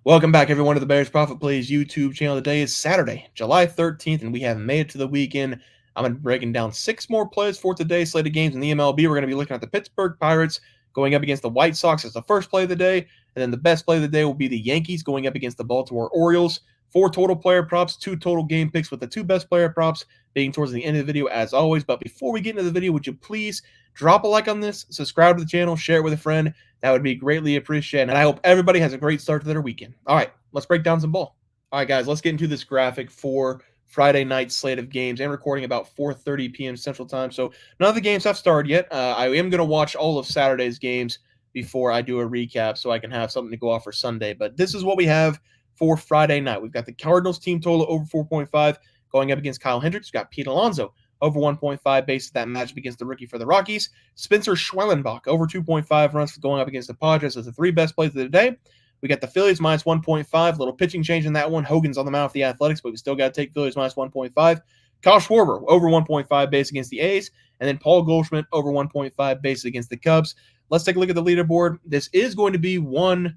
Welcome back, everyone, to the Bears Profit Plays YouTube channel. Today is Saturday, July 13th, and we have made it to the weekend. I'm going to be breaking down 6 more plays for today's slate of games in the MLB. We're going to be looking at the Pittsburgh Pirates going up against the White Sox as the first play of the day, and then the best play of the day will be the Yankees going up against the Baltimore Orioles. 4 total player props, 2 total game picks, with the 2 best player props being towards the end of the video as always. But before we get into the video, would you please drop a like on this, subscribe to the channel, share it with a friend. That would be greatly appreciated. And I hope everybody has a great start to their weekend. All right, let's break down some ball. All right, guys, let's get into this graphic for Friday night slate of games and recording about 4:30 p.m. Central Time. So none of the games have started yet. I am going to watch all of Saturday's games before I do a recap so I can have something to go off for Sunday. But this is what we have for Friday night. We've got the Cardinals team total over 4.5 going up against Kyle Hendricks. We've got Pete Alonso over 1.5 based that matchup against the rookie for the Rockies. Spencer Schwellenbach over 2.5 runs going up against the Padres as the 3 best plays of the day. We got the Phillies minus 1.5. Little pitching change in that one. Hogan's on the mound for the Athletics, but we still got to take Phillies minus 1.5. Kyle Schwarber over 1.5 base against the A's. And then Paul Goldschmidt over 1.5 base against the Cubs. Let's take a look at the leaderboard. This is going to be one.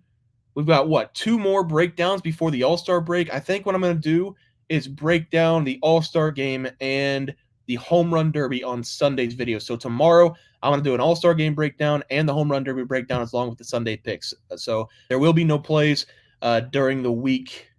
We've got, 2 more breakdowns before the All-Star break. I think what I'm going to do is break down the All-Star game and the Home Run Derby on Sunday's video. So tomorrow, I'm going to do an All-Star game breakdown and the Home Run Derby breakdown along with the Sunday picks. So there will be no plays during the week,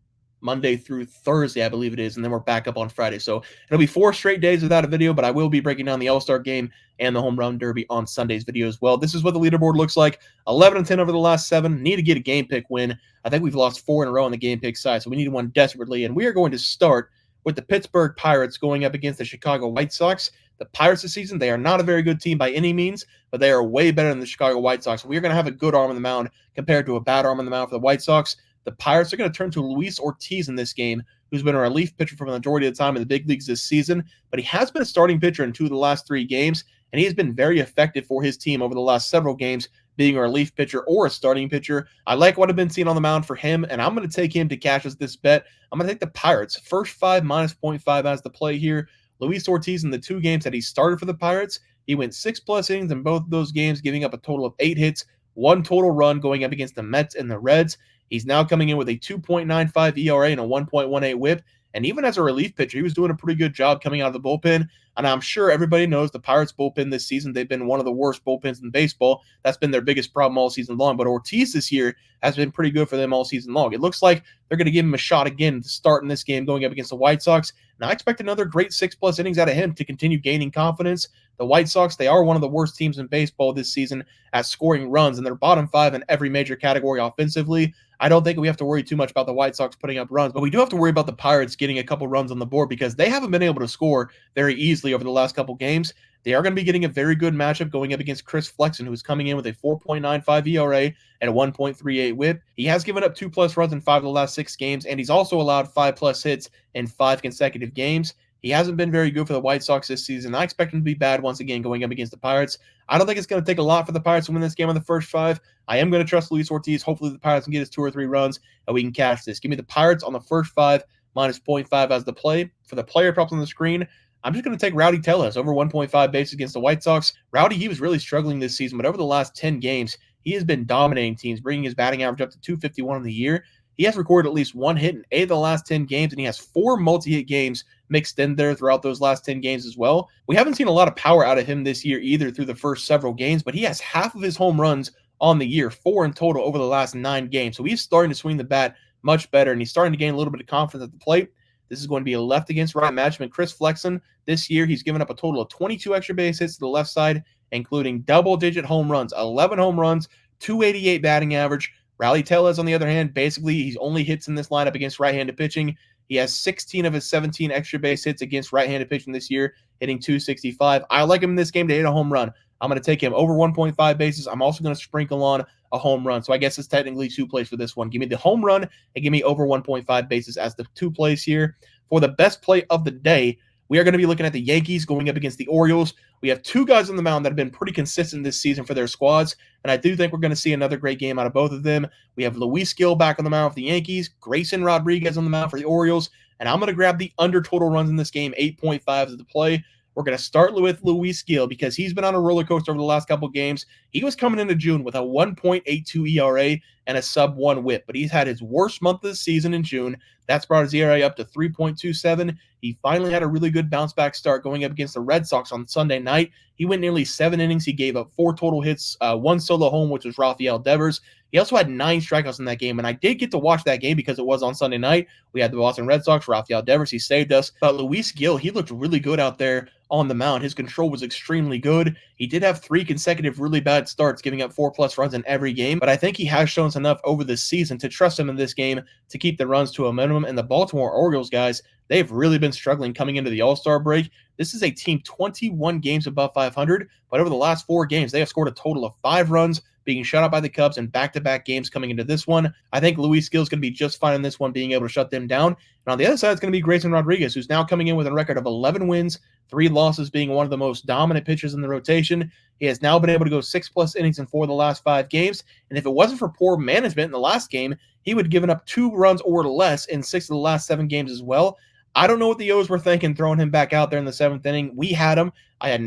Monday through Thursday, I believe it is, and then we're back up on Friday. So it'll be 4 straight days without a video, but I will be breaking down the All-Star game and the Home Run Derby on Sunday's video as well. This is what the leaderboard looks like. 11-10 over the last 7. Need to get a game pick win. I think we've lost 4 in a row on the game pick side, so we need one desperately, and we are going to start with the Pittsburgh Pirates going up against the Chicago White Sox. The Pirates this season, they are not a very good team by any means, but they are way better than the Chicago White Sox. We are going to have a good arm on the mound compared to a bad arm on the mound for the White Sox. The Pirates are going to turn to Luis Ortiz in this game, who's been a relief pitcher for the majority of the time in the big leagues this season, but he has been a starting pitcher in 2 of the last 3 games, and he has been very effective for his team over the last several games, being a relief pitcher or a starting pitcher. I like what I've been seeing on the mound for him, and I'm going to take him to cash as this bet. I'm going to take the Pirates. First 5 minus 0.5 as the play here. Luis Ortiz in the 2 games that he started for the Pirates, he went 6+ innings in both of those games, giving up a total of 8 hits, 1 total run going up against the Mets and the Reds. He's now coming in with a 2.95 ERA and a 1.18 whip. And even as a relief pitcher, he was doing a pretty good job coming out of the bullpen. And I'm sure everybody knows the Pirates bullpen this season, they've been one of the worst bullpens in baseball. That's been their biggest problem all season long. But Ortiz this year has been pretty good for them all season long. It looks like they're going to give him a shot again to start in this game going up against the White Sox. And I expect another great 6+ innings out of him to continue gaining confidence. The White Sox, they are one of the worst teams in baseball this season at scoring runs, and they're bottom 5 in every major category offensively. I don't think we have to worry too much about the White Sox putting up runs, but we do have to worry about the Pirates getting a couple runs on the board because they haven't been able to score very easily over the last couple games. They are going to be getting a very good matchup going up against Chris Flexen, who's coming in with a 4.95 ERA and a 1.38 whip. He has given up 2+ runs in 5 of the last 6 games, and he's also allowed 5+ hits in 5 consecutive games. He hasn't been very good for the White Sox this season. I expect him to be bad once again going up against the Pirates. I don't think it's going to take a lot for the Pirates to win this game on the first 5. I am going to trust Luis Ortiz. Hopefully the Pirates can get us 2 or 3 runs and we can cash this. Give me the Pirates on the first 5 minus 0.5 as the play. For the player props on the screen, I'm just going to take Rowdy Tellez over 1.5 bases against the White Sox. Rowdy, he was really struggling this season, but over the last 10 games, he has been dominating teams, bringing his batting average up to 251 in the year. He has recorded at least 1 hit in 8 of the last 10 games, and he has 4 multi-hit games mixed in there throughout those last 10 games as well. We haven't seen a lot of power out of him this year either through the first several games, but he has half of his home runs on the year, 4 in total over the last 9 games. So he's starting to swing the bat much better, and he's starting to gain a little bit of confidence at the plate. This is going to be a left against right matchup. Chris Flexen, this year, he's given up a total of 22 extra base hits to the left side, including double-digit home runs, 11 home runs, 288 batting average. Rowdy Tellez, on the other hand, basically, he's only hits in this lineup against right-handed pitching. He has 16 of his 17 extra base hits against right-handed pitching this year, hitting 265. I like him in this game to hit a home run. I'm going to take him over 1.5 bases. I'm also going to sprinkle on a home run. So I guess it's technically 2 plays for this one. Give me the home run and give me over 1.5 bases as the 2 plays here. For the best play of the day, we are going to be looking at the Yankees going up against the Orioles. We have 2 guys on the mound that have been pretty consistent this season for their squads, and I do think we're going to see another great game out of both of them. We have Luis Gil back on the mound for the Yankees, Grayson Rodriguez on the mound for the Orioles, and I'm going to grab the under total runs in this game, 8.5 as the play. We're going to start with Luis Gil because he's been on a roller coaster over the last couple games. He was coming into June with a 1.82 ERA and a sub 1 whip, but he's had his worst month of the season in June. That's brought his ERA up to 3.27. He finally had a really good bounce back start going up against the Red Sox on Sunday night. He went nearly 7 innings. He gave up 4 total hits, 1 solo home, which was Rafael Devers. He also had 9 strikeouts in that game, and I did get to watch that game because it was on Sunday night. We had the Boston Red Sox, Rafael Devers, he saved us. But Luis Gil, he looked really good out there on the mound. His control was extremely good. He did have 3 consecutive really bad starts, giving up 4+ runs in every game, but I think he has shown us enough over this season to trust him in this game to keep the runs to a minimum. And the Baltimore Orioles, guys, they've really been struggling coming into the All-Star break. This is a team 21 games above 500, but over the last 4 games, they have scored a total of 5 runs, being shut out by the Cubs in back-to-back games coming into this one. I think Luis Gil is going to be just fine in this one, being able to shut them down. And on the other side, it's going to be Grayson Rodriguez, who's now coming in with a record of 11 wins, 3 losses, being one of the most dominant pitchers in the rotation. He has now been able to go 6+ innings in 4 of the last 5 games. And if it wasn't for poor management in the last game, he would have given up 2 runs or less in 6 of the last 7 games as well. I don't know what the O's were thinking throwing him back out there in the 7th inning. We had him.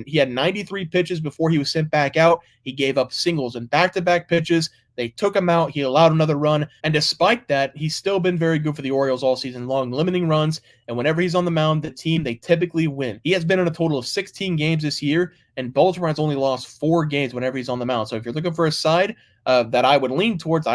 He had 93 pitches before he was sent back out. He gave up singles and back-to-back pitches. They took him out. He allowed another run. And despite that, he's still been very good for the Orioles all season long, limiting runs. And whenever he's on the mound, the team, they typically win. He has been in a total of 16 games this year, and Baltimore has only lost 4 games whenever he's on the mound. So if you're looking for a side that I would lean towards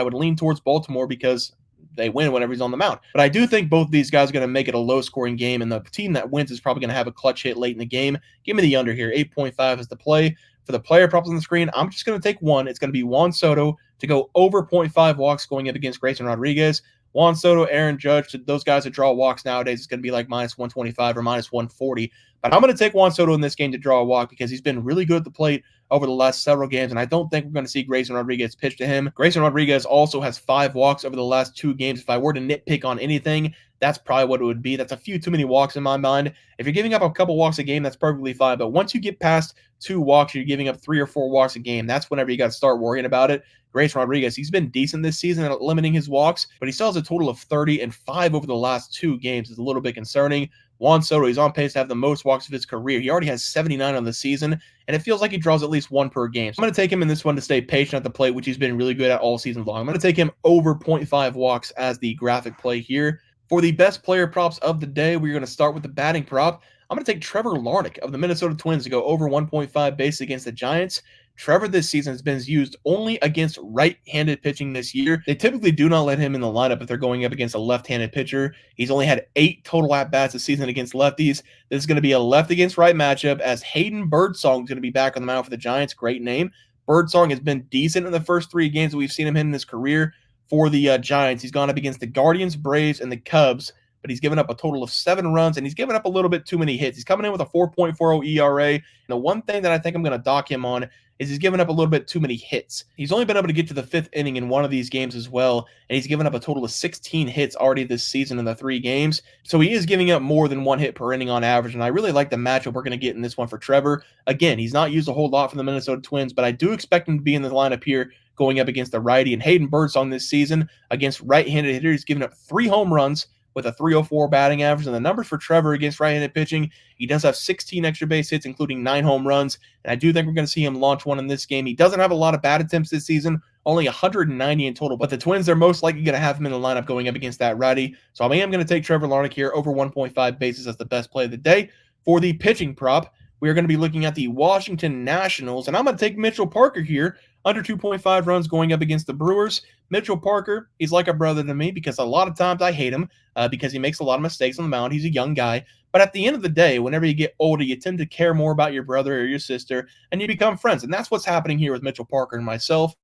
Baltimore because they win whenever he's on the mound. But I do think both of these guys are going to make it a low-scoring game, and the team that wins is probably going to have a clutch hit late in the game. Give me the under here. 8.5 is the play. For the player props on the screen, I'm just going to take one. It's going to be Juan Soto to go over 0.5 walks going up against Grayson Rodriguez. Juan Soto, Aaron Judge, those guys that draw walks nowadays, it's going to be like -125 or -140. But I'm going to take Juan Soto in this game to draw a walk because he's been really good at the plate over the last several games, and I don't think we're going to see Grayson Rodriguez pitch to him. Grayson Rodriguez also has 5 walks over the last 2 games. If I were to nitpick on anything, that's probably what it would be. That's a few too many walks in my mind. If you're giving up a couple walks a game, that's perfectly fine. But once you get past 2 walks, you're giving up 3 or 4 walks a game. That's whenever you got to start worrying about it. Grayson Rodriguez, he's been decent this season at limiting his walks, but he still has a total of 30 and 5 over the last 2 games. It's a little bit concerning. Juan Soto, he's on pace to have the most walks of his career. He already has 79 on the season, and it feels like he draws at least 1 per game. So I'm going to take him in this one to stay patient at the plate, which he's been really good at all season long. I'm going to take him over 0.5 walks as the graphic play here. For the best player props of the day, we're going to start with the batting prop. I'm going to take Trevor Larnach of the Minnesota Twins to go over 1.5 bases against the Giants. Trevor this season has been used only against right-handed pitching this year. They typically do not let him in the lineup if they're going up against a left-handed pitcher. He's only had 8 total at-bats this season against lefties. This is going to be a left against right matchup as Hayden Birdsong is going to be back on the mound for the Giants. Great name. Birdsong has been decent in the first 3 games that we've seen him in his career for the Giants. He's gone up against the Guardians, Braves, and the Cubs, but he's given up a total of 7 runs, and he's given up a little bit too many hits. He's coming in with a 4.40 ERA. And the one thing that I think I'm going to dock him on is he's given up a little bit too many hits. He's only been able to get to the 5th inning in one of these games as well, and he's given up a total of 16 hits already this season in the 3 games. So he is giving up more than 1 hit per inning on average, and I really like the matchup we're going to get in this one for Trevor. Again, he's not used a whole lot for the Minnesota Twins, but I do expect him to be in the lineup here going up against the righty. And Hayden Birdsong this season against right-handed hitters, he's given up 3 home runs with a 304 batting average. And the numbers for Trevor against right-handed pitching, he does have 16 extra base hits, including 9 home runs. And I do think we're going to see him launch one in this game. He doesn't have a lot of bat attempts this season, only 190 in total. But the Twins, they're most likely going to have him in the lineup going up against that righty. So I am going to take Trevor Larnach here over 1.5 bases as the best play of the day. For the pitching prop, we are going to be looking at the Washington Nationals. And I'm going to take Mitchell Parker here, under 2.5 runs going up against the Brewers. Mitchell Parker, he's like a brother to me because a lot of times I hate him because he makes a lot of mistakes on the mound. He's a young guy. But at the end of the day, whenever you get older, you tend to care more about your brother or your sister, and you become friends. And that's what's happening here with Mitchell Parker and myself.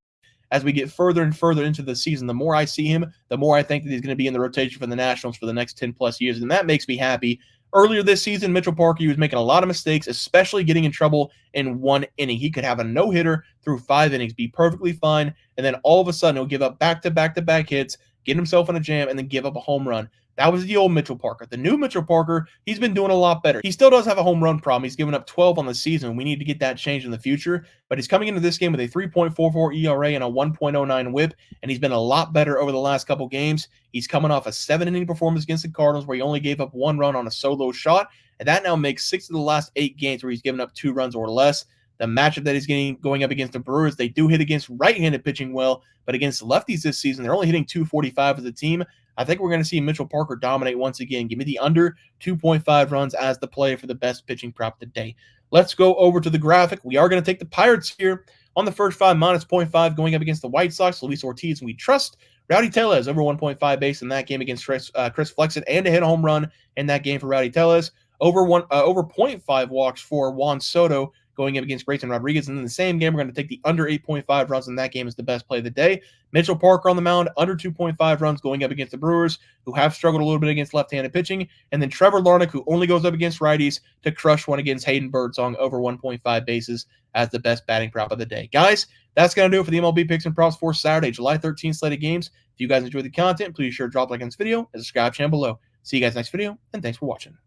As we get further and further into the season, the more I see him, the more I think that he's going to be in the rotation for the Nationals for the next 10+ years. And that makes me happy. Earlier this season, Mitchell Parker, he was making a lot of mistakes, especially getting in trouble in 1 inning. He could have a no-hitter through 5 innings, be perfectly fine, and then all of a sudden he'll give up back-to-back-to-back hits, get himself in a jam, and then give up a home run. That was the old Mitchell Parker. The new Mitchell Parker, he's been doing a lot better. He still does have a home run problem. He's given up 12 on the season. We need to get that changed in the future. But he's coming into this game with a 3.44 ERA and a 1.09 whip, and he's been a lot better over the last couple games. He's coming off a 7-inning performance against the Cardinals where he only gave up 1 run on a solo shot, and that now makes 6 of the last 8 games where he's given up 2 runs or less. The matchup that he's getting going up against the Brewers, they do hit against right-handed pitching well, but against lefties this season, they're only hitting 245 as a team. I think we're going to see Mitchell Parker dominate once again. Give me the under 2.5 runs as the play for the best pitching prop of the day. Let's go over to the graphic. We are going to take the Pirates here on the first 5, minus 0.5 going up against the White Sox. Luis Ortiz, and we trust Rowdy Tellez over 1.5 base in that game against Chris Flexen, and to hit a home run in that game for Rowdy Tellez. Over 0.5 walks for Juan Soto going up against Grayson Rodriguez. And in the same game, we're going to take the under 8.5 runs in that game as the best play of the day. Mitchell Parker on the mound, under 2.5 runs going up against the Brewers, who have struggled a little bit against left-handed pitching. And then Trevor Larnach, who only goes up against righties, to crush one against Hayden Birdsong over 1.5 bases as the best batting prop of the day. Guys, that's going to do it for the MLB picks and props for Saturday, July 13th slated games. If you guys enjoyed the content, please sure to drop a like on this video and subscribe channel below. See you guys next video, and thanks for watching.